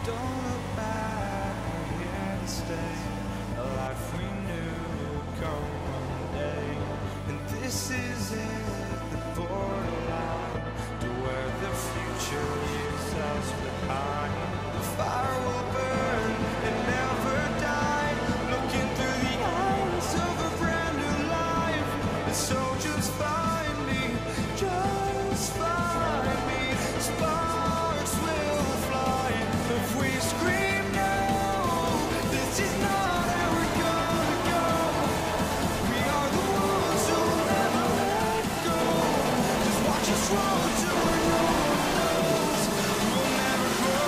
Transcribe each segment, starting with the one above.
Don't look back, we're here to stay. A life we knew would come one day. And this is it, the borderline to where the future leaves us behind. The fire will burn and never die, looking through the eyes of a brand new life. And so just find me, just find me. Sparks will fly if we scream now. This is not how we're gonna go. We are the ones who will never let go. Just watch us roll till we're no one knows. We'll never grow.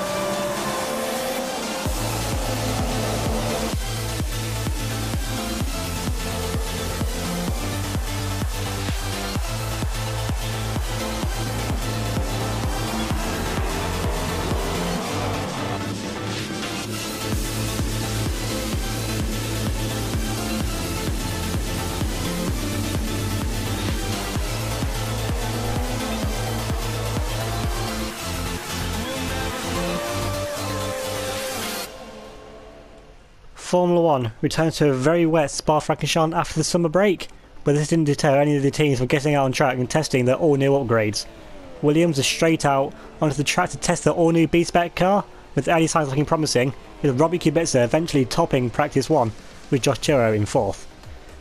Formula 1 returns to a very wet Spa-Francorchamps after the summer break, but this didn't deter any of the teams from getting out on track and testing their all-new upgrades. Williams is straight out onto the track to test their all-new B-SPEC car, with early signs looking promising, with Robbie Kubica eventually topping practice 1, with Josh Chiro in 4th.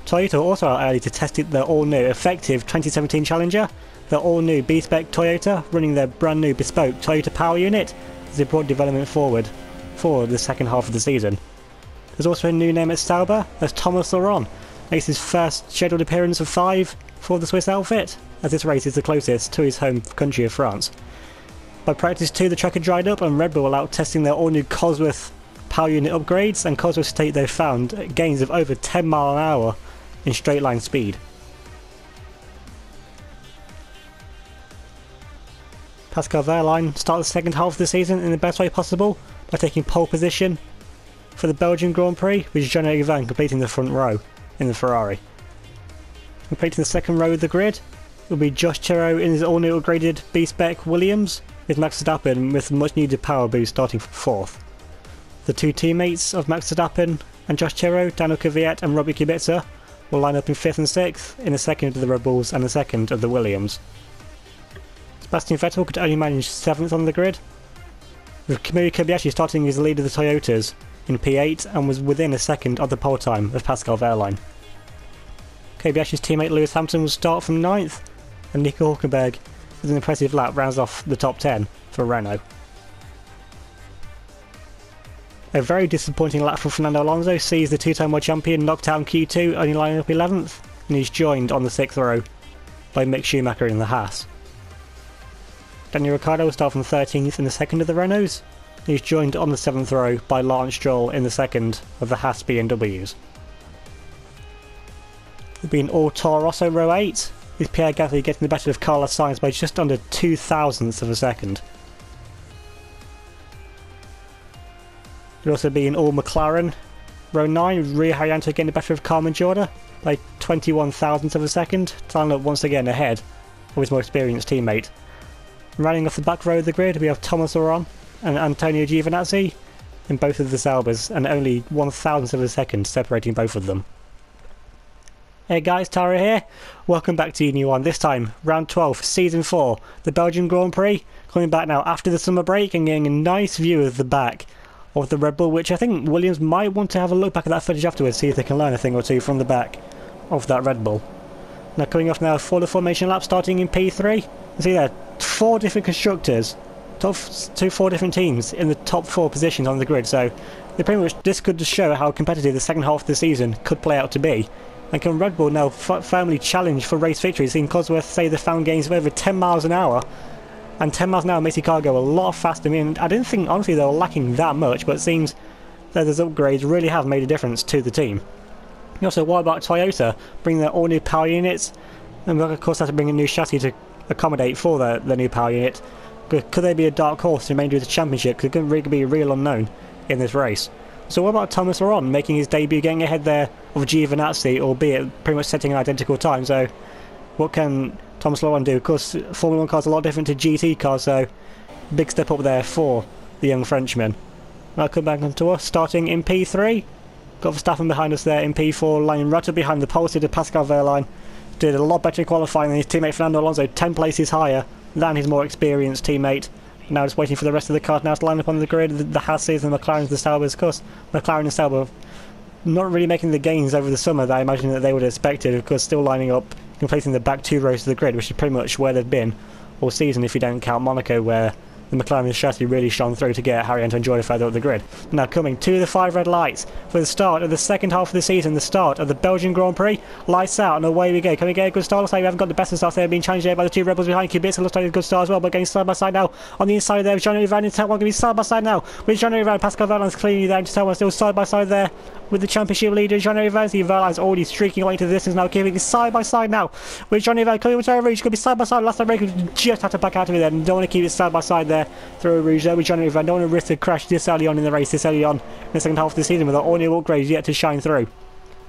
Toyota also out early to test their all-new effective 2017 Challenger, their all-new B-SPEC Toyota running their brand new bespoke Toyota power unit as they brought development forward for the second half of the season. There's also a new name at Sauber as Thomas Laurent makes his first scheduled appearance of 5 for the Swiss outfit, as this race is the closest to his home country of France. By practice 2 the track had dried up and Red Bull were out testing their all new Cosworth power unit upgrades, and Cosworth state they found gains of over 10 miles an hour in straight line speed. Pascal Wehrlein started the second half of the season in the best way possible by taking pole position for the Belgian Grand Prix, with Jean-Eric Vergne completing the front row in the Ferrari. Completing the second row of the grid will be Josh Chiro in his all-new upgraded B-SPEC Williams, with Max Verstappen with much needed power boost starting from 4th. The two teammates of Max Verstappen and Josh Chiro, Daniel Kvyat and Robbie Kubica, will line up in 5th and 6th in the second of the Red Bulls and the second of the Williams. Sebastian Vettel could only manage 7th on the grid, with Kamui Kobayashi starting as the lead of the Toyotas in P8 and was within a second of the pole time of Pascal Wehrlein. Kobayashi's teammate Lewis Hamilton will start from 9th, and Nico Hülkenberg with an impressive lap rounds off the top 10 for Renault. A very disappointing lap from Fernando Alonso sees the two-time world champion knocked out in Q2, only lining up 11th, and he's joined on the 6th row by Mick Schumacher in the Haas. Daniel Ricciardo will start from 13th in the second of the Renaults, and he's joined on the 7th row by Lance Stroll in the second of the Haas BMWs. It'll be an all Toro Rosso row 8, with Pierre Gasly getting the better of Carlos Sainz by just under 0.02 of a second. It'll also be an all McLaren row 9, with Rio Haryanto getting the better of Carmen Jorda by 0.21 of a second, to line up once again ahead of his more experienced teammate. Running off the back row of the grid, we have Thomas Laurent and Antonio Giovinazzi in both of the Saubers, and only 1,000th of a second separating both of them. Hey guys, Tara here. Welcome back to UniONE. This time, round 12, season 4, the Belgian Grand Prix, coming back now after the summer break and getting a nice view of the back of the Red Bull, which I think Williams might want to have a look back at that footage afterwards, see if they can learn a thing or two from the back of that Red Bull. Now coming off now for the formation lap starting in P3. You see there, 4 different constructors, four different teams in the top 4 positions on the grid, so pretty much this could just show how competitive the second half of the season could play out to be. And can Red Bull now firmly challenge for race victories? Seeing Cosworth say they found gains of over 10 miles an hour, and 10 miles an hour makes your car go a lot faster. I mean, I didn't think honestly they were lacking that much, but it seems that those upgrades really have made a difference to the team. Also, what about Toyota bringing their all new power units? And of course they have to bring a new chassis to accommodate for the new power unit. Could they be a dark horse to remain with the championship? Because it could really be a real unknown in this race. So what about Thomas Laurent making his debut, getting ahead there of Giovinazzi, albeit pretty much setting an identical time? So what can Thomas Laurent do? Of course, Formula 1 cars are a lot different to GT cars, so big step up there for the young Frenchman. Now come back onto us, starting in P3. Got Verstappen behind us there in P4, lying right up behind the pole seater Pascal Wehrlein. Did a lot better in qualifying than his teammate Fernando Alonso, 10 places higher than his more experienced teammate. Now just waiting for the rest of the cars now to line up on the grid, the Hasses and the McLarens, the Saubers. Of course, McLaren and Sauber not really making the gains over the summer that I imagine that they would have expected, of course still lining up, completing the back 2 rows of the grid, which is pretty much where they've been all season if you don't count Monaco, where the McLaren chassis really shone through to get Harry and Jordan further up the grid. Now coming to the 5 red lights for the start of the second half of the season, the start of the Belgian Grand Prix. Lights out and away we go. Can we get a good start? Looks like we haven't got the best of starts there, being challenged there by the 2 rebels behind. Kubica looks like a good start as well, but getting side by side now on the inside there with Jean-Eric Vergne in turn 1. Going to be side by side now with Jean-Eric Vergne. Pascal Wehrlein's cleanly there in turn 1, still side by side there with the championship leader Jean-Eric Vergne. Verlein's already streaking away into the distance now, keeping side by side now with Jean-Eric Vergne coming over Rouge. Going to be side by side. Last time break just had to back out of it there, and don't want to keep it side by side there through Rouge there with Jean-Eric Vergne. Don't want to risk a crash this early on in the race, this early on in the second half of the season with all new upgrades yet to shine through.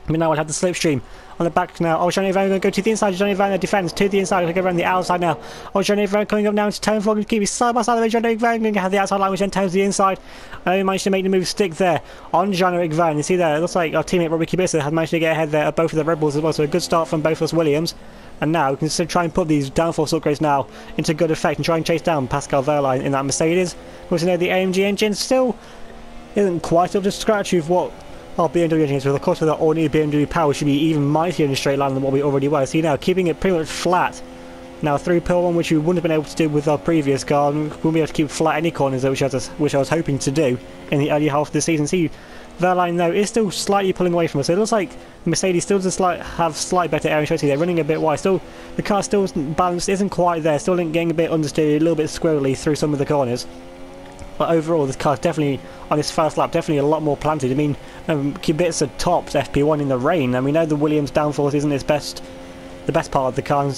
But now we'll have the slipstream on the back now. Oh, Jean-Eric Vergne going to go to the inside. Jean-Eric Vergne defends to the inside. Going to go around the outside now. Oh, Jean-Eric Vergne coming up now into turn 4. Going to keep it side by side with Jean-Eric Vergne. Going to have the outside line which then turns to the inside. And he managed to make the move stick there on Jean-Eric Vergne. You see there, it looks like our teammate Robbie Kubica had managed to get ahead there of both of the Red Bulls as well. So a good start from both of us Williams. And now we can still try and put these downforce upgrades now into good effect and try and chase down Pascal Wehrlein in that Mercedes. Of course, you know, the AMG engine still isn't quite up to scratch with what our BMW engine is, but of course with our all-new BMW power should be even mightier in a straight line than what we already were. See now, keeping it pretty much flat now through Pill 1, which we wouldn't have been able to do with our previous car, and we wouldn't be able to keep flat any corners there, which I was hoping to do in the early half of the season. See, Wehrlein though is still slightly pulling away from us, so it looks like Mercedes still does have slight better air and show. See, they're running a bit wide, still the car still isn't balanced, isn't quite there, still getting a bit understeer, a little bit squirrely through some of the corners. But overall, this car's definitely, on this first lap, definitely a lot more planted. I mean, Kubica topped FP1 in the rain, and we know the Williams downforce isn't the best part of the car,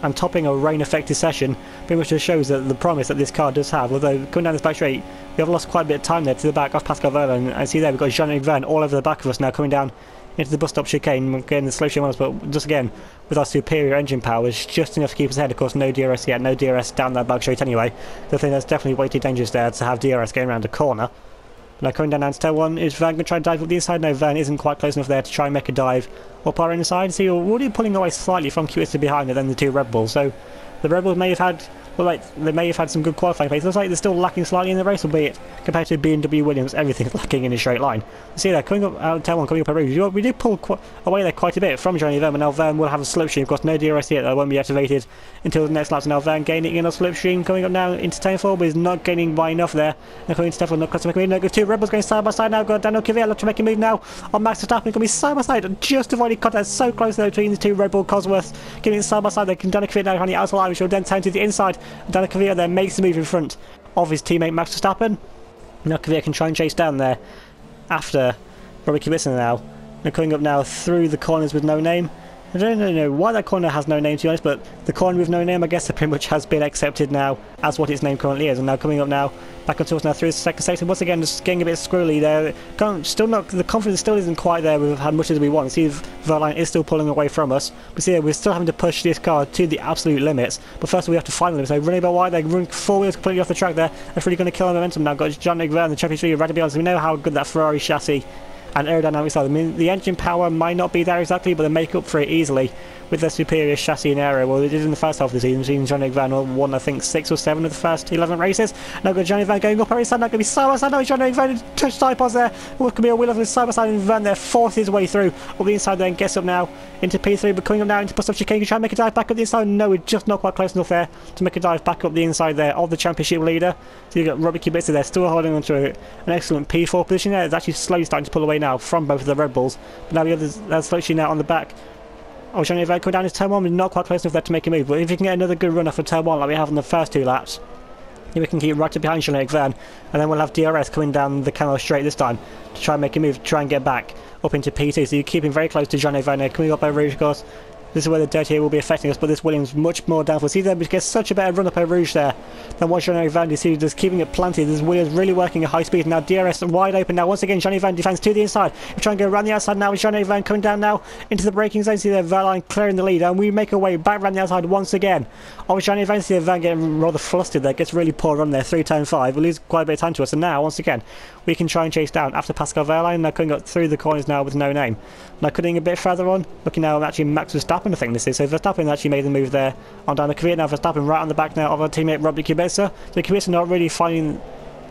and topping a rain-affected session pretty much just shows that the promise that this car does have. Although, coming down this back straight, we have lost quite a bit of time there to the back of Pascal Wehrlein, and see there, we've got Jean-Eric Vergne all over the back of us now, coming down into the bus stop chicane, getting the slow shim on us, but just again, with our superior engine power, it's just enough to keep us ahead. Of course, no DRS yet, no DRS down that back straight anyway. So I think that's definitely way too dangerous there to have DRS going around a corner. Now coming down to turn 1, is Vergne going to try and dive up the inside? No, Vergne isn't quite close enough there to try and make a dive up our inside. So you're already pulling away slightly from Kubica behind and then the 2 Red Bulls. So the Red Bulls may have had, well, like, they may have had some good qualifying pace. It looks like they're still lacking slightly in the race, albeit compared to BMW Williams, everything's lacking in a straight line. See there, coming up out turn 1, coming up a Rouge. We do pull away there quite a bit from Jean-Eric Vergne, and now Vergne will have a slipstream. Of course, no DRS yet, that won't be activated until the next lap. So now Vergne gaining in a slipstream, coming up now into turn 4, but is not gaining by enough there. And coming into turn 4, not close to making a move. No, 2 Red Bulls going side by side now. Got Daniel Kvyat to make a move now on Max Verstappen. Going to be side by side, just avoiding contact, so close there between the 2 Red Bull Cosworths. Getting side by side, they can Daniel Kvyat now on the outside line, which will then turn to the inside. Daniel Kvyat there makes the move in front of his teammate Max Verstappen. Now Kvyat can try and chase down there after Robbie Kubica now. They're coming up now through the corners with no name. I don't know why that corner has no name, to be honest, but the corner with no name, I guess, it pretty much has been accepted now as what its name currently is. And now coming up now, back onto us now through the second sector. Once again, just getting a bit squirrely there. Still not, the confidence still isn't quite there. We've had much as we want. See, Wehrlein is still pulling away from us. But see, we're still having to push this car to the absolute limits. But first we have to find the limits. So running about wide, they're running 4 wheels completely off the track there. That's really going to kill our momentum now. Got Jean-Eric Vergne, the championship leader, right to be honest. We know how good that Ferrari chassis and aerodynamics are. I mean, the engine power might not be there exactly, but they make up for it easily with their superior chassis and aero. Well, it did in the first half of the season. We've seen Jean-Eric Vergne won, I think, 6 or 7 of the first 11 races. Now got Jean-Eric Vergne going up our inside. Now going to be side by side. Now Jean-Eric Vergne touched iPods there. What could be a wheel of the side by side, and Vergne there forces his way through up the inside there and gets up now into P3, but coming up now into bus stop chicane. Can try and make a dive back up the inside. No, we're just not quite close enough there to make a dive back up the inside there of the championship leader. So you've got Robbie Kubica there still holding on to an excellent P4 position there. It's actually slowly starting to pull away now from both of the Red Bulls. But now we have the slowly now on the back. Oh, Jean-Eric Vergne coming down his turn 1, we're not quite close enough there to make a move. But if we can get another good run off of turn 1 like we have in the first 2 laps, then we can keep right up behind Jean-Eric Vergne, and then we'll have DRS coming down the Canal straight this time to try and make a move, to try and get back up into P2. So you're keeping very close to Jean-Eric Vergne, coming up by Rouge, of course. This is where the dirty air will be affecting us, but this Williams much more downforce. See there, we get such a better run up over Rouge there than what Jean-Eric Van de See, just keeping it planted. This Williams really working at high speed. Now DRS wide open now. Once again, Jean-Eric Van defends to the inside. We try and go around the outside now with Jean-Eric Van coming down now into the braking zone. See there, Verline clearing the lead, and we make our way back around the outside once again. Oh, Jean-Eric Van, see Van getting rather flustered there. Gets really poor run there, 3 turn 5. We lose quite a bit of time to us, and now once again we can try and chase down after Pascal Verline. Now coming up through the corners now with no name. Now cutting a bit further on, looking now actually Max Verstappen, I think this is. So Verstappen actually made the move there on down the Kvyat. Now Verstappen right on the back now of our teammate Robert Kubica. So Kubica not really finding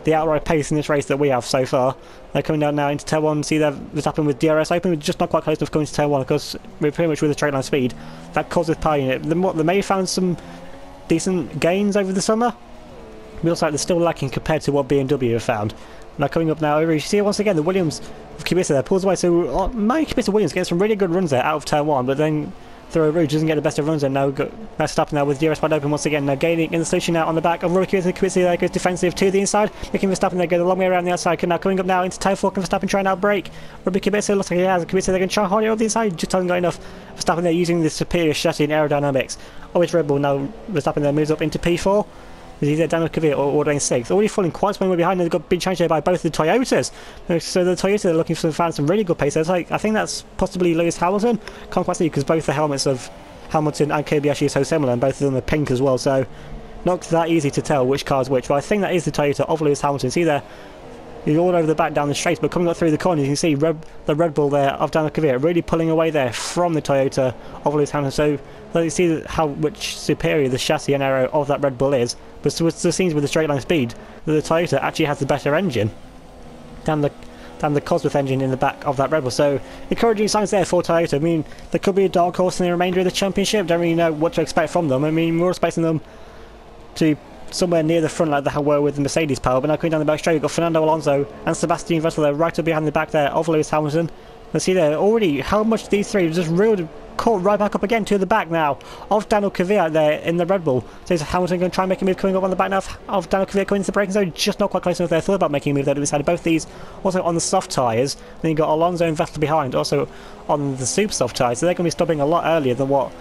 the outright pace in this race that we have so far. They're coming down now into turn 1. See there Verstappen with DRS open. We're just not quite close enough going to turn 1 because we're pretty much with a straight line speed. That causes power unit. They may have found some decent gains over the summer. It looks like they're still lacking compared to what BMW have found. Now coming up now over, you see once again the Williams of Kubica there pulls away. So my Kubica Williams gets some really good runs there out of turn 1, but then through a Rouge doesn't get the best of runs there. Now stopping now with DRS wide open once again. Now gaining in the solution now on the back of Kubica there goes defensive to the inside, making Verstappen there go the long way around the outside. Now coming up now into turn 4, can Verstappen try and outbrake Robert Kubica? Looks like he has. Kubica they're going to try hard on the inside, just hasn't got enough. Verstappen there using the superior chassis and aerodynamics. Always Red Bull. Now Verstappen there moves up into P4. He's there down with Kvyat ordering 6th. Already falling quite some way behind. They've got been changed there by both the Toyotas. So the Toyota are looking for some really good pace. I think that's possibly Lewis Hamilton. Can't quite see because both the helmets of Hamilton and Kobayashi are so similar, and both of them are pink as well. So not that easy to tell which car is which. But I think that is the Toyota of Lewis Hamilton. See there, he's all over the back down the straight, but coming up through the corner, you can see the Red Bull there of Daniel Kvyat really pulling away there from the Toyota of Lewis Hamilton. So you see which superior the chassis and aero of that Red Bull is. But it seems with the straight line speed that the Toyota actually has the better engine than the Cosworth engine in the back of that Red Bull. So encouraging signs there for Toyota. I mean, there could be a dark horse in the remainder of the championship. Don't really know what to expect from them. I mean, we're expecting them to somewhere near the front like they were with the Mercedes power, but now coming down the back straight, we've got Fernando Alonso and Sebastian Vettel there right up behind the back there of Lewis Hamilton. Let's see there already how much these three just reeled caught right back up again to the back now of Daniel Kvyat there in the Red Bull. So is Hamilton going to try and make a move coming up on the back now of Daniel Kvyat coming into the braking zone, just not quite close enough there. Thought about making a move there to the side of both these, also on the soft tyres. Then you've got Alonso and Vettel behind, also on the super soft tyres, so they're going to be stopping a lot earlier than what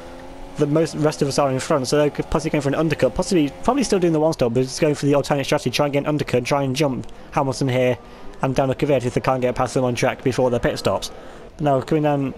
the rest of us are in front, so they're possibly going for an undercut, probably still doing the one stop, but just going for the alternate strategy, try and get an undercut, try and jump Hamilton here and Daniel Kvyat if they can't get past them on track before their pit stops. But now coming down,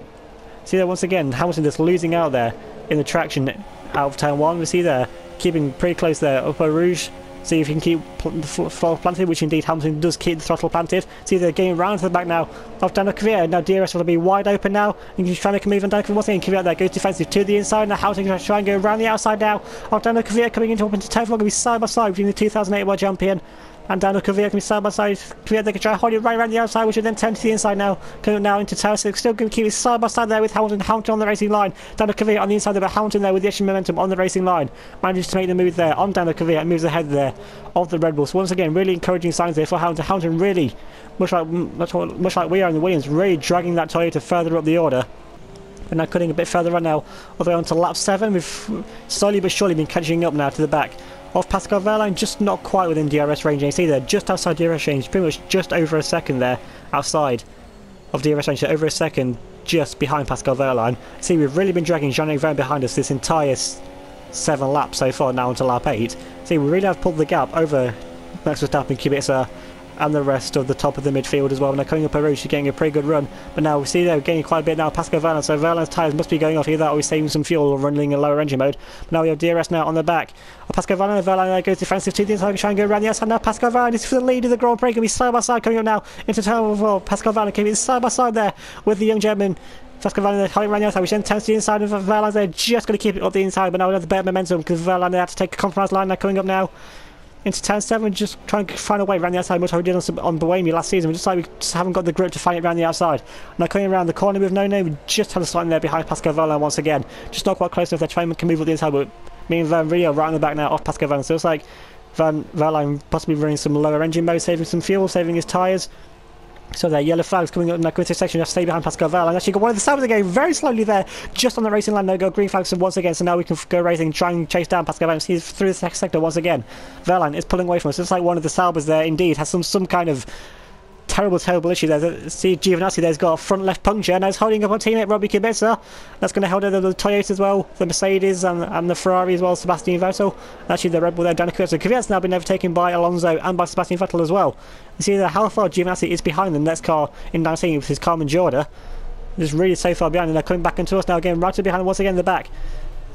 see there once again, Hamilton just losing out there in the traction out of turn 1. We see there, keeping pretty close there, Upper Rouge. See if he can keep the throttle planted, which indeed Hamilton does keep the throttle planted. See they're getting round to the back now of Daniel Kvyat. Now DRS will be wide open now. And he's trying to make a move on Daniel Kvyat. Once again, Kvyat there goes defensive to the inside. Now Hamilton going to try and go around the outside now of Daniel Kvyat coming into open to turn 4. Going to be side by side between the 2008 World Champion and Daniel Kvyat. Can be side by side. Kvyat they can try and hold it right around the outside, which will then turn to the inside now. Coming now into turn 6. Still going to keep it side by side there with Hamilton. Hamilton on the racing line. Daniel Kvyat on the inside there, but Hamilton there with the extra momentum on the racing line. Manages to make the move there on Daniel Kvyat and moves ahead there of the Red Bull. So once again, really encouraging signs there for Hamilton. Hamilton really, much like we are in the Williams, really dragging that Toyota further up the order. But now cutting a bit further on now, all the way on to lap 7. We've slowly but surely been catching up now to the back of Pascal Verline, just not quite within DRS range. You see there, just outside DRS range, pretty much just over a second there, outside of DRS range, so over a second just behind Pascal Verline. See, we've really been dragging Jean-Eric Vergne behind us this entire 7 laps so far now until lap 8. See, we really have pulled the gap over Max Verstappen, Kubica and the rest of the top of the midfield as well. Now coming up a Rouge, getting a pretty good run, but now we see they're getting quite a bit now. Pascal Verline, so Verline's tyres must be going off either that or he's saving some fuel or running in lower engine mode. But now we have DRS now on the back of Pascal Verline. Verline goes defensive to the inside, trying to go around the outside now. Pascal Verline is for the lead of the Grand Prix, going to be side by side coming up now into turn 4. Pascal Verline coming side by side there with the young German. Pascal Verline holding around the outside, which then turns to the inside of Verline there, just going to keep it up the inside, but now we have the better momentum because Verline had to take a compromise line now coming up now into turn 7, just trying to find a way around the outside, much like we did on Bohemia last season. We just haven't got the grip to find it around the outside. Now coming around the corner with no name, we just had a slide in there behind Pascal Verline once again. Just not quite close enough. They're trying to move up the inside, but me and Van Rio right on the back now off Pascal Verline. So it's like Verline possibly running some lower engine mode, saving some fuel, saving his tyres. So there, yellow flags coming up in that critical section. You have to stay behind Pascal Verline. Actually got one of the Saubers again, very slowly there, just on the racing line. No go green flags once again. So now we can go racing, try and chase down Pascal Verline. He's through the sector once again. Verline is pulling away from us. It's like one of the Saubers there indeed has some kind of terrible issue there. See Giovinazzi there's got a front left puncture, now he's holding up on teammate Robbie Kubica. That's going to hold over the Toyota as well, the Mercedes and the Ferrari as well, Sebastian Vettel. Actually the Red Bull there, Danica. So Kvyat's now been overtaken by Alonso and by Sebastian Vettel as well. You see there how far Giovinazzi is behind the next car in 19 with his Carmen Jorda. Just really so far behind, and they're coming back into us now again, right to behind once again in the back.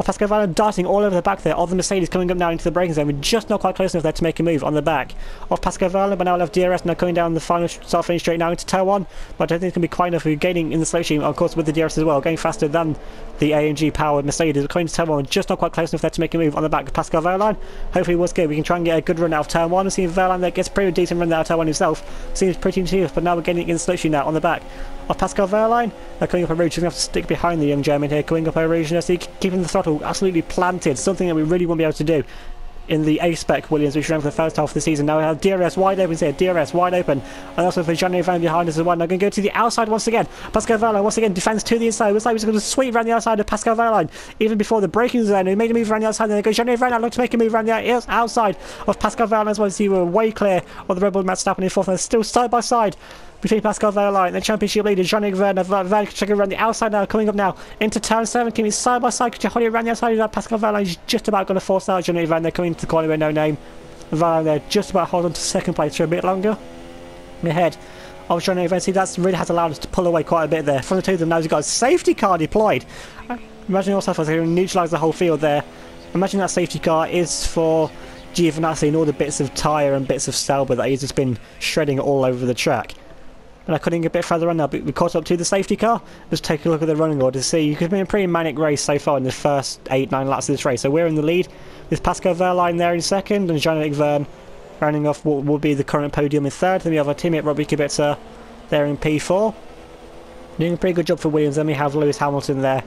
Pascal Wehrlein darting all over the back there of the Mercedes, coming up now into the braking zone. We're just not quite close enough there to make a move on the back of Pascal Wehrlein, but now we'll have DRS now coming down the final start finish straight now into turn 1, but I don't think it's going to be quite enough. We're gaining in the slow stream, of course, with the DRS as well, going faster than the AMG powered Mercedes. We're coming to turn 1, just not quite close enough there to make a move on the back of Pascal Wehrlein. Hopefully once again we can try and get a good run out of turn 1, and see if Wehrlein there gets a pretty decent run out of turn 1 himself. Seems pretty intuitive, but now we're getting in the slow stream now on the back of Pascal Wehrlein. Coming up a rouge, we're going to have to stick behind the young German here, coming up a rouge, and keeping the throttle absolutely planted, something that we really won't be able to do in the A-Spec Williams, which ran for the first half of the season. Now we have DRS wide open here, DRS wide open, and also for Jean-Yves Van behind us as well. Now going to go to the outside once again. Pascal Wehrlein once again defends to the inside. Looks like he's going to sweep around the outside of Pascal Wehrlein even before the braking zone. He made a move around the outside, and then goes Jean-Yves Van looks to make a move around the outside of Pascal Wehrlein as well. See, we're way clear of the Red Bull Matt Verstappen in fourth, and they're still side by side between Pascal Wehrlein and the championship leader Jean-Yves Van checking around the outside now, coming up now into turn 7, coming side by side. Could you hold it around the outside of that? Pascal Wehrlein is just about going to force out Jean-Yves Van. They're coming into the corner with no name. Wehrlein there just about hold on to second place for a bit longer. Ahead of Jean-Yves Van. See, that's really has allowed us to pull away quite a bit there. From the two of them now, he's got a safety car deployed. Imagine yourself as they neutralise the whole field there. Imagine that safety car is for Giovinazzi and all the bits of tyre and bits of Sauber that he's just been shredding all over the track. And I'm cutting a bit further on now, but we caught up to the safety car. Let's take a look at the running order to see. It's been a pretty manic race so far in the first 8-9 laps of this race. So we're in the lead with Pascal Wehrlein there in second, and Jean-Yves Van rounding off what will be the current podium in third. Then we have our teammate Robbie Kubica there in P4. Doing a pretty good job for Williams. Then we have Lewis Hamilton there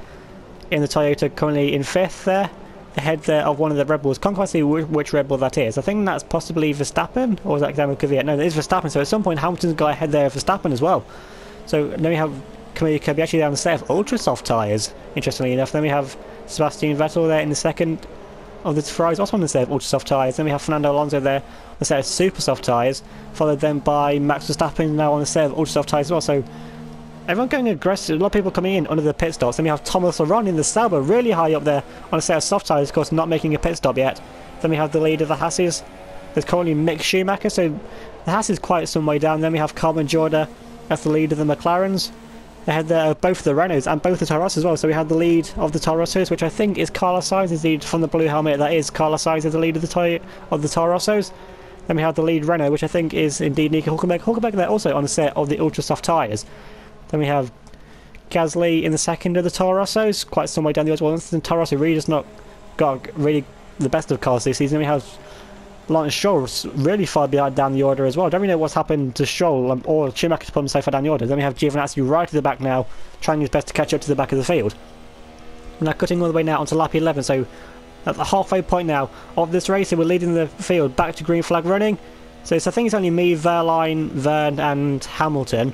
in the Toyota, currently in fifth there, ahead there of one of the Red Bulls. Can't quite see which Red Bull that is. I think that's possibly Verstappen, or is that Daniel Kvyat? No, it is Verstappen. So at some point Hamilton's got ahead there of Verstappen as well. So then we have Kvyat actually down the set of ultra soft tyres, interestingly enough. Then we have Sebastian Vettel there in the second of the Ferraris, also on the set of ultra soft tyres. Then we have Fernando Alonso there on the set of super soft tyres, followed then by Max Verstappen now on the set of ultra soft tyres as well. So everyone going aggressive, a lot of people coming in under the pit stops. Then we have Thomas Laurent in the Sauber, really high up there on a set of soft tyres, of course not making a pit stop yet. Then we have the lead of the Hasses. There's currently Mick Schumacher, so the Haas is quite some way down. Then we have Carmen Jorda as the lead of the McLarens. They had both the Renaults and both the Toro Rossos as well. So we had the lead of the Toro Rossos, which I think is Carlos Sainz, indeed from the blue helmet. That is Carlos Sainz as the lead of the Toro Rossos. Then we have the lead Renault, which I think is indeed Nico Hülkenberg. Hülkenberg there also on a set of the ultra soft tyres. Then we have Gasly in the second of the Toro Rossos, quite some way down the other one. And Toro Rosso really just not got really the best of cars this season. Then we have Lawrence Stroll really far behind down the order as well. I don't really know what's happened to Stroll or Schumacher to put him so far down the order. Then we have Giovinazzi right at the back now, trying his best to catch up to the back of the field. And now cutting all the way now onto lap 11, so at the halfway point now of this race, we're leading the field back to green flag running. So I think it's only me, Wehrlein, Verne and Hamilton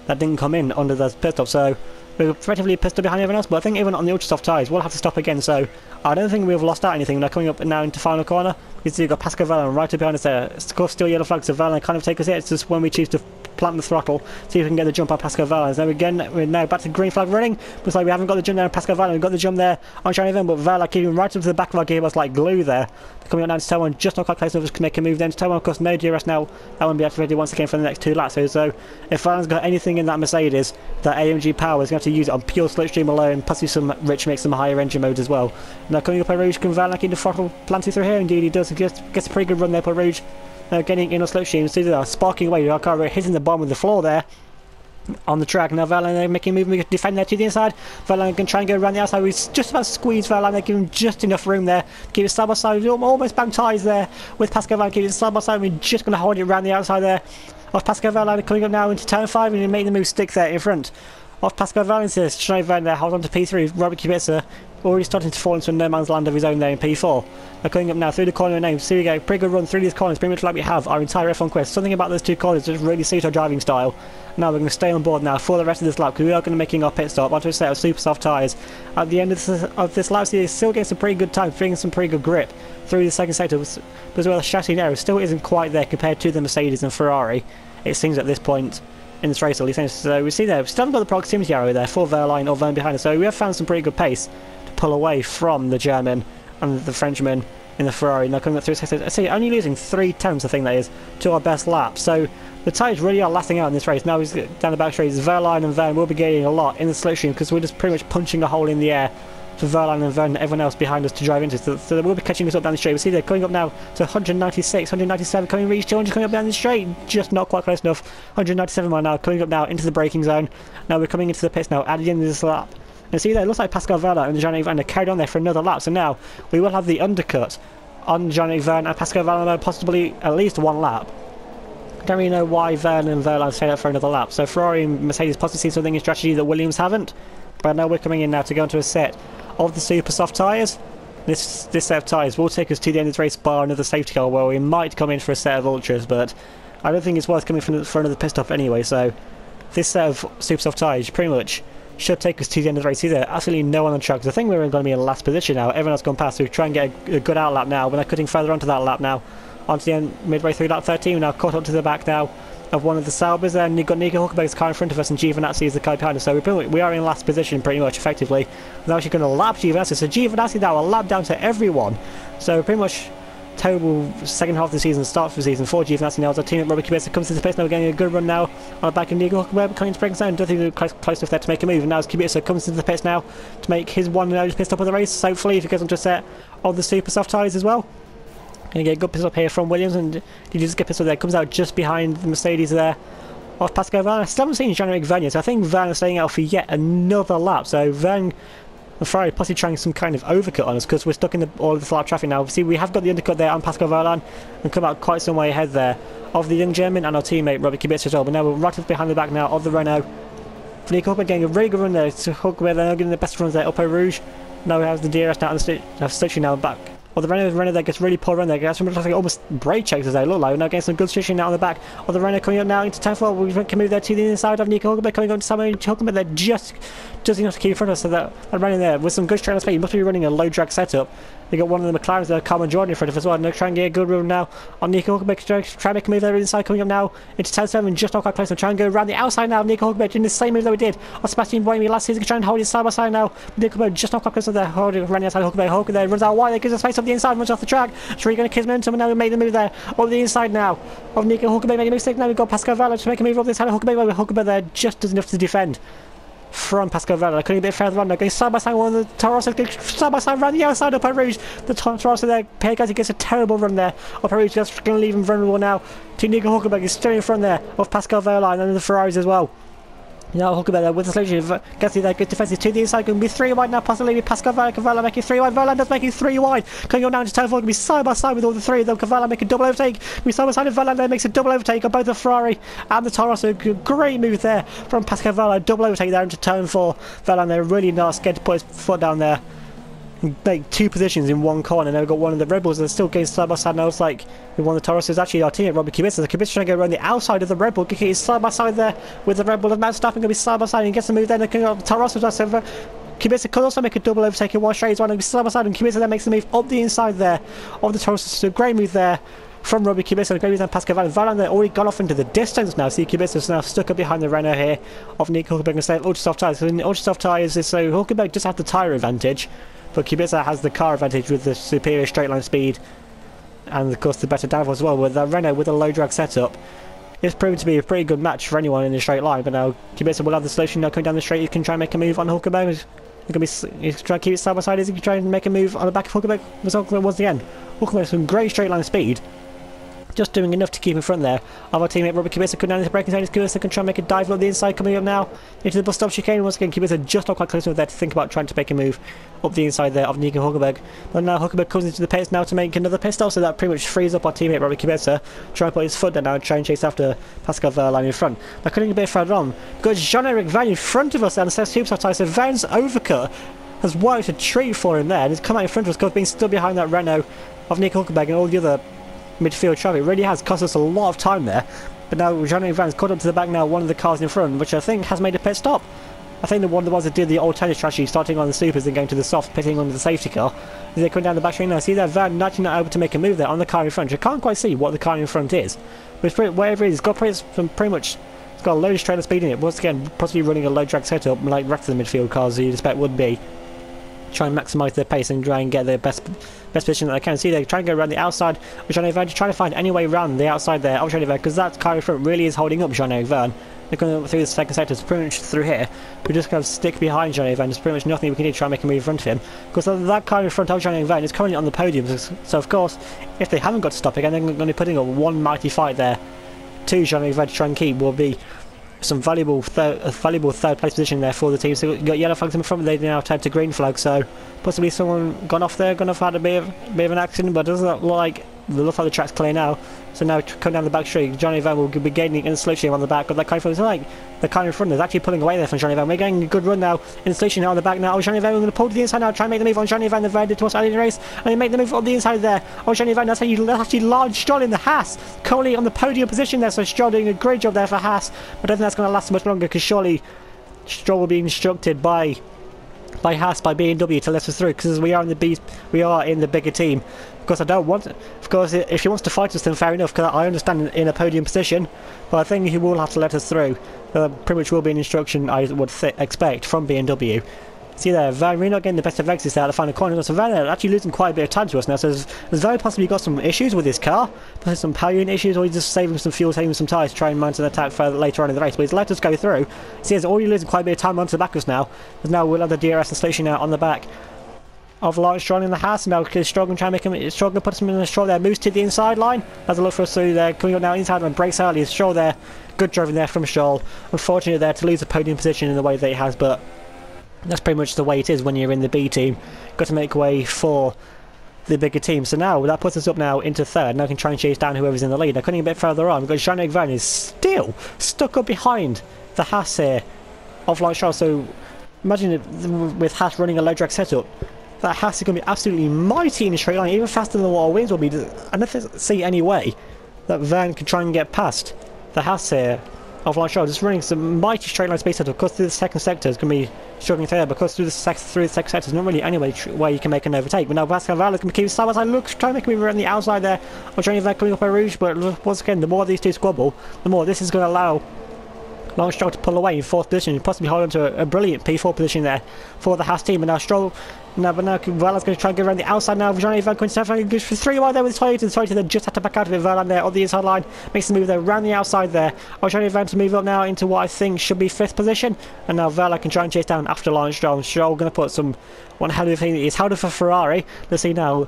that didn't come in under the pit stop, so we're effectively pissed up behind everyone else. But I think even on the ultra soft tyres we'll have to stop again, so I don't think we've lost out anything. They're coming up now into final corner. You see you've got Pascal Wehrlein right up behind us there. Of course still yellow flags, so Wehrlein kind of take us here. It's just when we choose to plant the throttle, see if we can get the jump on Pascal Wehrlein. So again, we're now back to green flag running. Looks like we haven't got the jump there on Pascal Wehrlein. We've got the jump there on Jean-Yves Van, but Wehrlein keeping right up to the back of our gearbox like glue there. Coming up now to turn 1, just not quite close enough to make a move then to turn 1. Of course, no DRS now. That won't be activated once again for the next 2 laps. So if Wehrlein's got anything in that Mercedes, that AMG power is going to have to use it on pure slipstream alone, possibly some rich mix, some higher engine modes as well. Now coming up a Rouge, can Wehrlein keep the throttle planted through here? Indeed he does. He gets a pretty good run there for Rouge. Getting in on slipstream, see that sparking away. Our car hitting the bottom of the floor there on the track. Now Wehrlein making a move, we can defend there to the inside. Wehrlein can try and go around the outside. We just about squeeze Wehrlein there, give him just enough room there. Keep it side by side. Almost bang ties there with Pascal Wehrlein. Keep it side by side. We're just going to hold it around the outside there of Pascal Wehrlein, coming up now into turn 5 and making the move stick there in front of Pascal Wehrlein. Says Jean-Yves Van there, hold on to P3. Robert Kubica already starting to fall into a no man's land of his own there in P4. They're coming up now through the corner name. So we go, pretty good run through these corners, pretty much like we have our entire F1 quest. Something about those 2 corners just really suit our driving style. Now we're going to stay on board now for the rest of this lap, because we are going to be making our pit stop onto a set of super soft tyres. At the end of this lap, so still getting some pretty good time, bringing some pretty good grip through the second sector, but as well the chassis now still isn't quite there compared to the Mercedes and Ferrari it seems at this point in this race at least. So we see there, we still haven't got the proximity arrow there for Verline or Verne behind us, so we have found some pretty good pace to pull away from the German and the Frenchman in the Ferrari. Now coming up through I see only losing 3/10 I think that is to our best lap, so the tyres really are lasting out in this race. Now he's down the back straight, Verline and Verne will be gaining a lot in the slipstream because we're just pretty much punching a hole in the air for Verline and Verne and everyone else behind us to drive into. So they will be catching us up down the straight. We see they're coming up now to 196, 197, coming reach 200, coming up down the straight, just not quite close enough. 197 mile now, coming up now into the braking zone. Now we're coming into the pits now at the end of this lap. And see there, it looks like Pascal Wehrlein and Jean-Eric Verne carried on there for another lap. So now we will have the undercut on Jean-Eric Verne and Pascal Wehrlein, possibly at least one lap. I don't really know why Verne and Wehrlein stayed up for another lap. So Ferrari and Mercedes possibly see something in strategy that Williams haven't. But now we're coming in now to go into a set of the super soft tyres. This set of tyres will take us to the end of the race bar another safety car where we might come in for a set of ultras, but I don't think it's worth coming for another pit stop anyway. So this set of super soft tyres pretty much should take us to the end of the race. Either absolutely no one on the track, because I think we're going to be in last position now. Everyone else gone past, so we try and get a good out lap now. We're now cutting further onto that lap now, onto the end, midway through lap 13. We're now caught up to the back now of one of the Saubers, and you've got Nico Hulkenberg's car in front of us and Giovinazzi is the car behind us, so we are in last position pretty much effectively. We're actually going to lap Giovinazzi, so Giovinazzi now a lap down to everyone, so pretty much terrible second half of the season, start of the season for Giovinazzi now as our teammate Robert Kubica comes to the pace. Now we're getting a good run now on the back of Nico Hulkenberg coming to braking zone. Don't think we're close enough there to make a move, and now as Kubica comes into the pits now to make his one and only pit stop of the race, hopefully if he goes onto a set of the super soft tyres as well. Going to get a good pit stop here from Williams, and did you just get pit stop there? Comes out just behind the Mercedes there of Pascal Wehrlein. I still haven't seen Jean-Eric Verne yet, so I think Verne is staying out for yet another lap. So Verne and Ferrari possibly trying some kind of overcut on us because we're stuck in all of this lap traffic now. See, we have got the undercut there on Pascal Wehrlein and come out quite some way ahead there of the young German and our teammate Robert Kubica as well. But now we're right up behind the back now of the Renault. Nico Hulkenberg getting a really good run there. So Hulkenberg they're getting the best runs there up at Rouge. Now we have the DRS now and the station now back. Well, the Renault there gets really poor run there. Gets some like almost brake checks as they look like. We're now getting some good switching now on the back. Well, the Renault coming up now into 10th. Well, we can move there to the inside of Nico Hulkenberg coming on to Samuel Hulkenberg. They're just enough to keep in front of us. So that running there with some good straight line speed. He must be running a low drag setup. They got one of the McLarens there, Carmen Jordan in front of us as well. And they're trying to get a good run now on Nico Hulkenberg. Trying to make a move there inside, coming up now into 10-7, just not quite close. I'm trying to go around the outside now. Nico Hulkenberg doing the same move that we did on Sebastian Buemi last season, trying to hold it side by side now. Nico Hulkenberg just not quite close to there, holding running outside Hulkenberg there, runs out wide, there gives us space up the inside, runs off the track. So we're going to kiss momentum, and now we made the move there over the inside now of Nico Hulkenberg making a mistake. Now we've got Pascal Wehrlein to make a move over the inside of Hulkenberg. Hulkenberg there just does enough to defend from Pascal Wehrlein. Couldn't a bit further on now, going side by side one of the Torosso, side by side around the outside up at Rouge. The Torosso there, Pierre gets a terrible run there up at Rouge, just going to leave him vulnerable now to Nico Hulkenberg. He's still in front there of Pascal Wehrlein and the Ferraris as well. Now Hulkenberg there with the solution. Gasly there, good defensive to the inside, going to be 3 wide now, possibly with Pascal Wehrlein. Wehrlein making 3 wide. Wehrlein does making 3 wide. Coming on down to turn 4, going to be side by side with all the 3 of them. Wehrlein make a double overtake. We side by side with Wehrlein there, makes a double overtake on both the Ferrari and the Torosso. Great move there from Pascal Wehrlein. Double overtake there into turn 4. Wehrlein there really not scared to put his foot down there. Like 2 positions in one corner. Now we've got one of the Red Bulls that's still going side by side now. It's like we won the Torres. Actually our teammate Robert Kubica. So Kubica trying to go around the outside of the Red Bull. He's side by side there with the Red Bull. And Matt Verstappen going to be side by side and he gets the move there. Looking up Torres as well. So Kubica could also make a double overtake in one straight as well. And be side by side, and Kubica then makes the move up the inside there of the Torres. So a great move there from Robert Kubica. Great move then Pascal Wehrlein. Wehrlein there already gone off into the distance now. See Kubica's now stuck up behind the Renault here of Nico Hulkenberg instead of ultra soft tyres. So in ultra soft tyres, so Hulkenberg just had the tyre advantage. But Kubica has the car advantage with the superior straight line speed and of course the better downforce as well. With the Renault with a low drag setup, it's proven to be a pretty good match for anyone in the straight line. But now Kubica will have the solution now coming down the straight. He can try and make a move on Hulkenberg. He's trying to keep it side by side. He can try and make a move on the back of Hulkenberg. Once again, Hulkenberg has some great straight line speed. Just doing enough to keep in front there of our teammate Robert Kubica. Coming down into the braking zone. Kubica can try and make a dive up the inside, coming up now into the bus stop chicane. Once again, Kubica just not quite close enough there to think about trying to make a move up the inside there of Nico Hulkenberg. But now Hulkenberg comes into the pits now to make another pit stop, so that pretty much frees up our teammate Robert Kubica. Try and put his foot down now and try and chase after Pascal Wehrlein in front. Now cutting a bit further on, got Jean-Eric Verne in front of us and says super soft tyre. So Verne's overcut has worked a treat for him there, and he's come out in front of us because being still behind that Renault of Nico Hulkenberg and all the other midfield traffic. It really has cost us a lot of time there. But now Jean-Eric Verne's caught up to the back now, one of the cars in front, which I think has made a pit stop. I think the ones that did the alternative strategy, starting on the supers and going to the soft, pitting under the safety car, as they come down the back straight now. See there, Van actually not able to make a move there on the car in front. You can't quite see what the car in front is, but whatever it is, it's got pretty much. It's got a low trailer speed in it. Once again, possibly running a low drag setup like the rest of the midfield cars you'd expect would be. Try and maximise their pace and try and get the best position that they can. See, they're trying to go around the outside of Jean-Eric Vergne, trying to find any way around the outside there of Jean-Eric Vergne, because that car in front really is holding up Jean-Eric Vergne. They're going through the second sector, it's pretty much through here. We just kind of stick behind Jean-Eric Vergne. There's pretty much nothing we can do to try and make a move in front of him, because that car in front of Jean-Eric Vergne is currently on the podium. So of course, if they haven't got to stop again, they're going to be putting up one mighty fight there to Jean-Eric Vergne to try and keep will be some valuable third place position there for the team. So you've got yellow flags in front, they now turn to green flags, so possibly someone gone off there, gone off, had a bit of an accident, but it doesn't look like the track's clear now. So now come down the back straight, Johnny Van will be gaining in the slow stream on the back of that car in front. It's like the car in front is actually pulling away there from Johnny Van. We're getting a good run now in the station on the back now. Oh, Johnny Van, we're going to pull to the inside now, try and make the move on Johnny Van, the Van towards the race, and they make the move on the inside there. Oh, Johnny Van, that's how you actually large Stroll in the Haas. Coley on the podium position there, so Stroll doing a great job there for Haas, but I don't think that's going to last much longer, because surely Stroll will be instructed by Haas, by BMW to let us through, because we are in the bigger team. Of course, I don't want it. Of course, if he wants to fight us, then fair enough, because I understand in a podium position, but I think he will have to let us through. Pretty much will be an instruction I would expect from BMW. See there, Van really not getting the best of exits there at the final corner. So Van actually losing quite a bit of time to us now, so there's very possibly got some issues with his car, some power unit issues, or he's just saving some fuel, saving some tyres to try and mount an attack further later on in the race. But he's let us go through. See, he's already losing quite a bit of time onto the back of us now. There's now we'll have the DRS and station out on the back of Lawrence Stroll in the Haas. Now Stroll going to try and make him, Stroll going to put him in the Stroll there, moves to the inside line, has a look for us through there, coming up now inside and breaks early. Stroll there, good driving there from Stroll. Unfortunate there to lose the podium position in the way that he has, but that's pretty much the way it is when you're in the B team. Got to make way for the bigger team. So now that puts us up now into third. Now I can try and chase down whoever's in the lead. Now cutting a bit further on, we've got Jean-Eric Vergne is still stuck up behind the Haas here of Lawrence Stroll. So imagine it, with Haas running a low drag setup, that Haas is going to be absolutely mighty in the straight line, even faster than what our wins will be. I don't see any way that Vergne can try and get past the Haas here of Lawrence Stroll, just running some mighty straight line space setup. Of course, through the second sector is going to be struggling there, because through the second sector there's not really any way you can make an overtake. But now Pascal Wehrlein is going to keep side by side, look, try and make a move around the outside there. I'm trying to coming up by Rouge, but once again, the more these two squabble, the more this is going to allow Lawrence Stroll to pull away in fourth position and possibly hold on to a brilliant P4 position there for the Haas team. And now Stroll, now Wehrlein's going to try and go around the outside now. Jean-Eric Vergne goes for 3 wide there with Toyota. The Toyota then just had to back out of it. Wehrlein there on the inside line makes the move there around the outside there. Jean-Eric Vergne to move up now into what I think should be 5th position. And now Wehrlein can try and chase down after Lawrence Stroll. Stroll going to put one hell of a thing. He's held up for Ferrari. Let's see now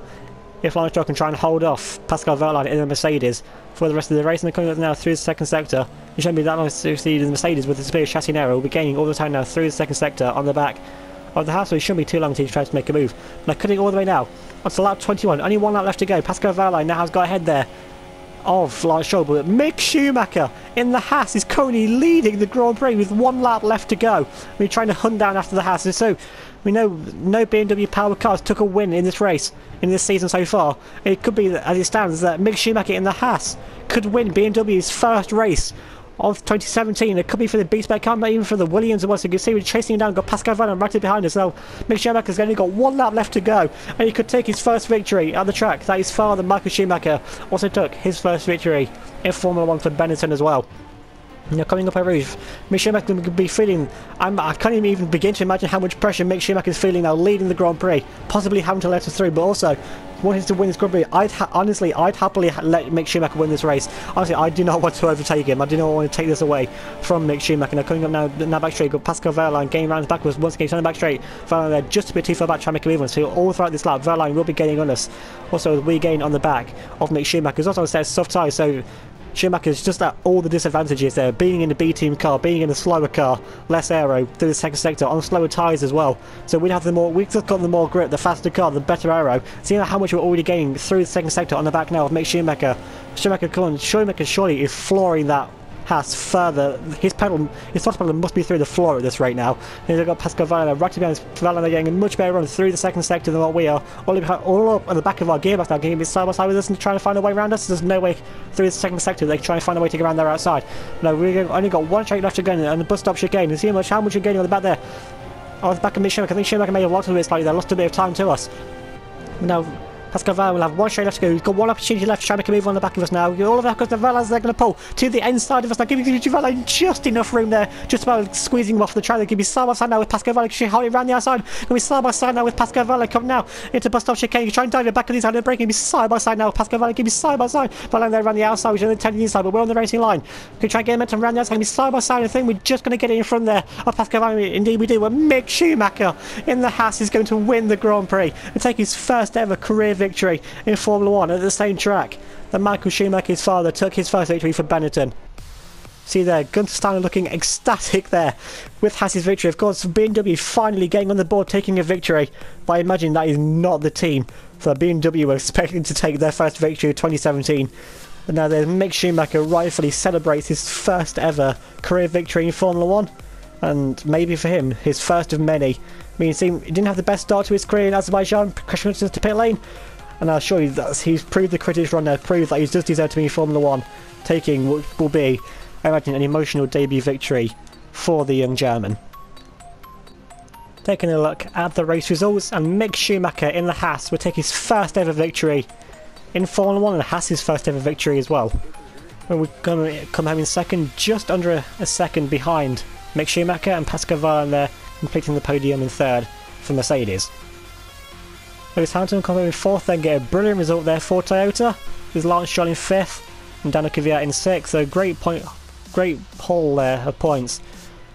if Lawrence Stroll can try and hold off Pascal Wehrlein in the Mercedes for the rest of the race. And they're coming up now through the second sector. It shouldn't be that long to see the Mercedes with the superior chassis and aero. We'll be gaining all the time now through the second sector on the back of the Haas, so it shouldn't be too long until he tries to make a move. Now cutting all the way now onto lap 21, only 1 lap left to go. Pascal Wehrlein now has got ahead there of Lawrence Stroll, but Mick Schumacher in the Haas is currently leading the Grand Prix with 1 lap left to go. We're trying to hunt down after the Haas, and so we know no BMW powered cars took a win in this race in this season so far. It could be that, as it stands, that Mick Schumacher in the Haas could win BMW's first race of 2017. It could be for the B-SPEC car, even for the Williams. Once you can see, we're chasing him down. Got Pascal Wehrlein right behind us. Now Mick Schumacher's only got 1 lap left to go, and he could take his first victory at the track that his father Michael Schumacher also took his first victory in Formula 1 for Benetton as well. Now coming up over Rouge, Mick Schumacher could be feeling, I can't even begin to imagine how much pressure Mick Schumacher is feeling now, leading the Grand Prix, possibly having to let us through, but also wanting to win this Grand Prix. I'd happily let Mick Schumacher win this race. Honestly, I do not want to overtake him. I do not want to take this away from Mick Schumacher. Now coming up now back straight, got Pascal Wehrlein gaining around the back was once again turning back straight. Wehrlein there just a bit too far back, trying to make a move on. So all throughout this lap, Wehrlein will be gaining on us. Also, we gain on the back of Mick Schumacher. There's also a soft tyre, so Schumacher's just at all the disadvantages there, being in a B team car, being in a slower car, less aero through the second sector, on slower tyres as well. So we've just got the more grip, the faster car, the better aero. Seeing how much we're already gaining through the second sector on the back now of Mick Schumacher. Schumacher surely is flooring that Haas further. His throttle pedal must be through the floor at this rate now. And they've got Pascal Wehrlein right behind Wehrlein. They're getting a much better run through the second sector than what we are. All up on the back of our gearbox now, getting a bit side by side with us and trying to find a way around us. There's no way through the second sector. They try and find a way to get around there outside. No, we've only got one straight left to go, and the bus stop chicane. And see how much you're gaining on the back there. Oh, the back of Schumacher. I think Schumacher made a lot of it slightly there, lost a bit of time to us. Now, Pascal Wehrlein will have one straight left to go. He's got one opportunity left. Schumacher can move on the back of us now. All of that because the Wehrleins they're going to pull to the inside of us now, giving Wehrlein just enough room there, just about squeezing him off the track. They're going to be side by side now with Pascal Wehrlein. She hold it around the outside. Going to be side by side now with Pascal Wehrlein. Come now into bus stop chicane. You try and dive it back of these out of the break. Going to be side by side now. Pascal Wehrlein going to be side by side. Wehrlein there around the outside, which is intended inside, but we're on the racing line. Going to try and get momentum around the outside. Going to be side by side. I think we're just going to get it in front there of Pascal Wehrlein. Indeed, we do. But Mick Schumacher in the Haas is going to win the Grand Prix and take his first ever career victory in Formula 1 at the same track that Michael Schumacher's father took his first victory for Benetton. See there, Gunther Steiner looking ecstatic there with Haas's victory. Of course, BMW finally getting on the board, taking a victory. But I imagine that is not the team that BMW were expecting to take their first victory of 2017. But now there's Mick Schumacher rightfully celebrates his first ever career victory in Formula 1. And maybe for him, his first of many. I mean, he didn't have the best start to his career in Azerbaijan, crashing into the pit lane. And I'll show you that he's proved the critics run now, proved that he does deserve to be in Formula 1, taking what will be, I imagine, an emotional debut victory for the young German. Taking a look at the race results, and Mick Schumacher in the Haas will take his first ever victory in Formula 1, and Haas's first ever victory as well. And we come home in second, just under a second behind Mick Schumacher, and Pascal Wehrlein there completing the podium in third for Mercedes. Lewis Hamilton come home in fourth, then get a brilliant result there for Toyota, with Lance Stroll in fifth and Daniel Kvyat in sixth. So great haul there of points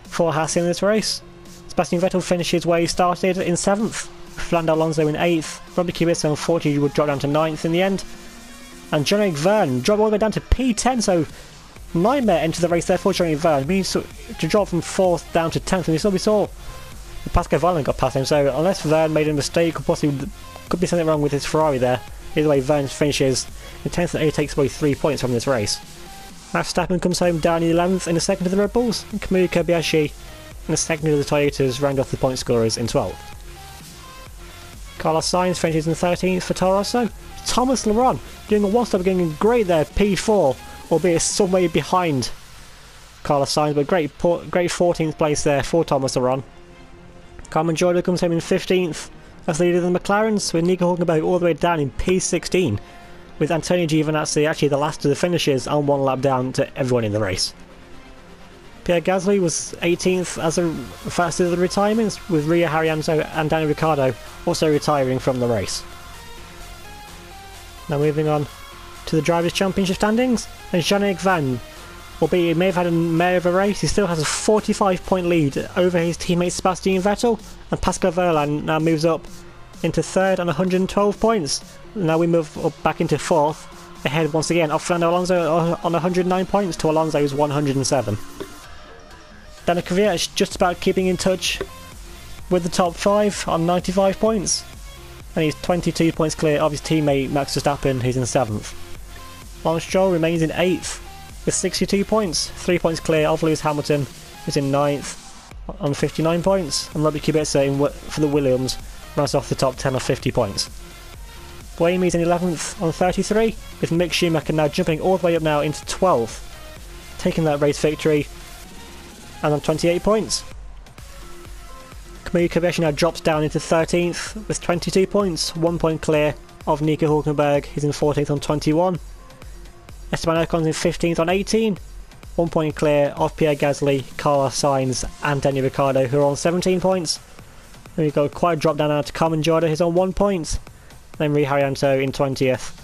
for Haas in this race. Sebastian Vettel finishes where he started in seventh, Fernando Alonso in eighth, Robbie Kubica unfortunately would drop down to ninth in the end, and Jean-Eric Vergne dropped all the way down to P10. So nightmare into the race there for Jean-Eric Vergne. Means to drop from fourth down to 10th, and we saw Pascal Wehrlein got past him, so unless Vergne made a mistake, or possibly could be something wrong with his Ferrari there. Either way, Vergne finishes in 10th and he takes away 3 points from this race. Verstappen comes home down in 11th in the second of the Red Bulls, and Kamui Kobayashi in the second of the Toyotas round off the point scorers in 12th. Carlos Sainz finishes in 13th for Toro Rosso. Thomas Laurent doing a one-stop, getting great there, P4, albeit some way behind Carlos Sainz, but great 14th place there for Thomas Laurent. Carmen Jordan comes home in 15th as leader of the McLarens, with Nico Hülkenberg all the way down in P16, with Antonio Giovinazzi actually the last of the finishers and one lap down to everyone in the race. Pierre Gasly was 18th as the first of the retirements, with Rio Haryanto and Daniel Ricciardo also retiring from the race. Now moving on to the Drivers' Championship standings, and Jean-Eric Vergne, albeit he may have had a mare of a race, he still has a 45-point lead over his teammate Sebastian Vettel, and Pascal Wehrlein now moves up into third on 112 points. Now we move up back into fourth, ahead once again of Fernando Alonso on 109 points to Alonso's 107. Daniel Kvyat is just about keeping in touch with the top 5 on 95 points, and he's 22 points clear of his teammate Max Verstappen, who's in 7th. Lance Stroll remains in 8th with 62 points, 3 points clear of Lewis Hamilton, who's in 9th on 59 points, and Robbie Kubica for the Williams runs off the top 10 of 50 points. Buemi's in 11th on 33, with Mick Schumacher now jumping all the way up now into 12th, taking that race victory and on 28 points. Kamui Kobayashi now drops down into 13th with 22 points, 1 point clear of Nico Hülkenberg, he's in 14th on 21. Esteban Ocon's in 15th on 18, 1 point clear of Pierre Gasly, Carlos Sainz and Daniel Ricciardo, who are on 17 points. Then we've got quite a drop down now to Carmen Jordan, who's on 1 point. Then Rio Haryanto in 20th,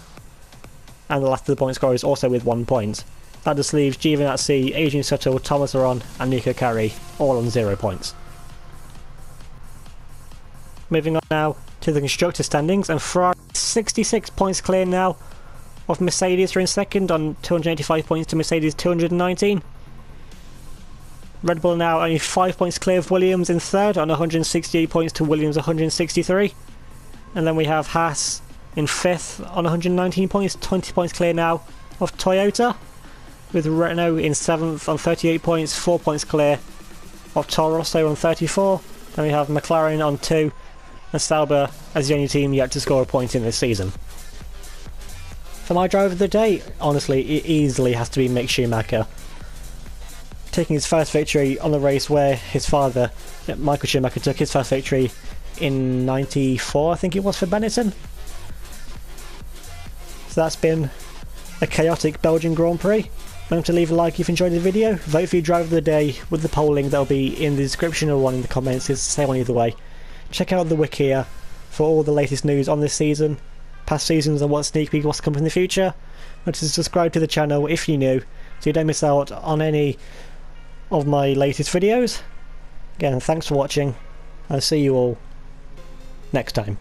and the last of the point scorers also with 1 point. That just leaves Giovinazzi, Adrian Sutil, Thomas Laurent and Nico Carey all on 0 points. Moving on now to the constructor standings, and Ferrari 66 points clear now of Mercedes, who are in second on 285 points to Mercedes 219. Red Bull now only 5 points clear of Williams in third on 168 points to Williams 163. And then we have Haas in 5th on 119 points, 20 points clear now of Toyota, with Renault in 7th on 38 points, 4 points clear of Toro Rosso on 34. Then we have McLaren on 2, and Sauber as the only team yet to score a point in this season. For my driver of the day, honestly, it easily has to be Mick Schumacher. Taking his first victory on the race where his father, Michael Schumacher, took his first victory in '94, I think it was, for Benetton. So that's been a chaotic Belgian Grand Prix. Remember to leave a like if you enjoyed the video, vote for your driver of the day with the polling that will be in the description or one in the comments, it's the same one either way. Check out the wiki here for all the latest news on this season, past seasons and what sneak peek what's coming in the future. And to subscribe to the channel if you're new so you don't miss out on any of my latest videos. Again, thanks for watching. I'll see you all next time.